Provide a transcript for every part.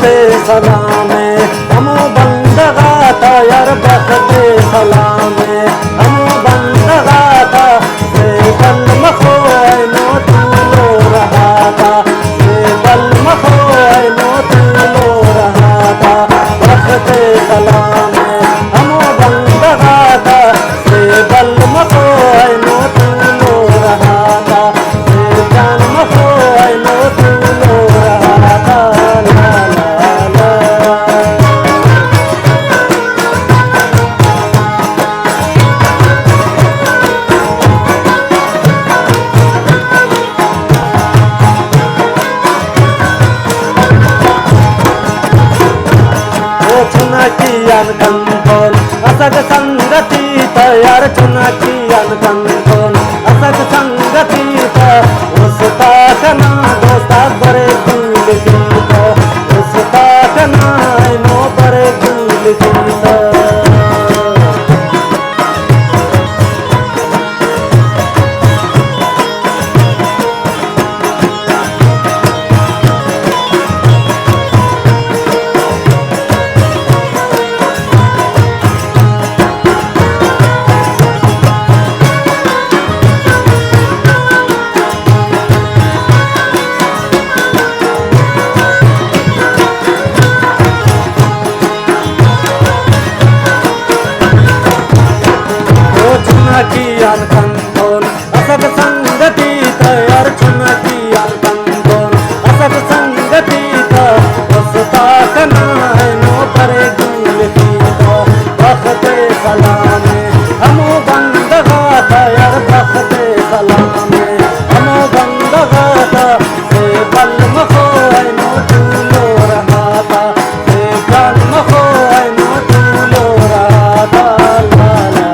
बखते Salameh हमो बंदगा था यार बखते सलामे हमो बंदगा था से बल मखो नो तूलो रहा था से बल मखो नो तूलो रहा था बखते सलामे हमो बंदगा था से बल मखो नो तूलो रहा था से जान मखो नो तूलो रहा था ला ला चुनाकियान कंटोल असग संगति तयार चुनाकियान कंटोल असग संगति त उसता कना दोस्ता बरे दिल गीत उसता कना नो बरे दिल गीत चुनाकियान कंटोल असग संगति तयार चुनाकियान कंटोल असग संगति त उसता कना नो परे दिल गीत बखते सलामे हमो बंदगा तयार बखते सलामे हमो बंदगा था से बल मखो नो तूलो रहा था से जान मखो नो तूलो रहा था ला ला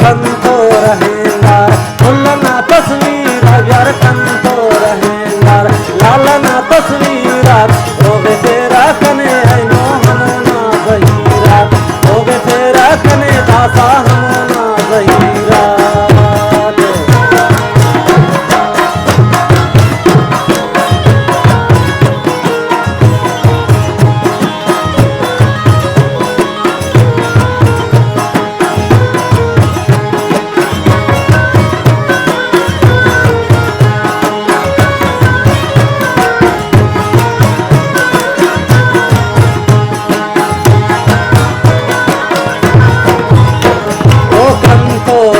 कंतो रहेगा फुलना तस्वीर यार कंतो रहेगा लालना तस्वीर होगे तेरा कने नो हमना बहिरा होगे तेरा कने दासा हमना बहिरा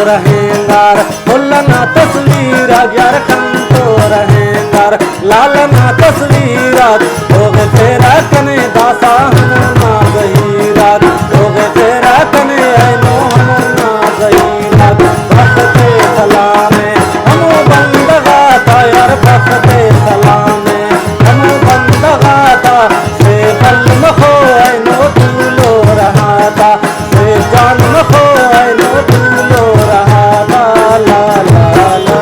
रहेगा फुलना तस्वीर यार कंतो रहेगा लालना तस्वीर होगे तेरा कने दासा हमना बहिरा होगे तेरा कने नो हमना बहिरा बखते सलामे हमो बंदगा था यार बखते सलामे हमो बंदगा था से बल मखो नो तूलो रहा था से जान मखो नो तूलो रहा था ला ला ला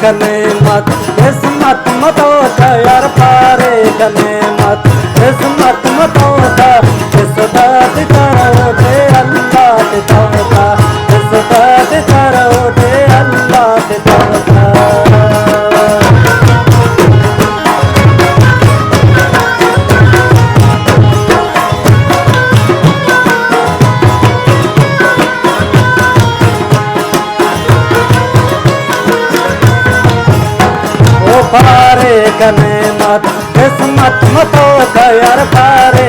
कने मत किस्मत मत होता यार पारे कने मत किस्मत मत होता इस बात करो थे अल्लाह के तौता इस बात करो थे अल्लाह के तौता कने मत किस्मत मतो यार पारे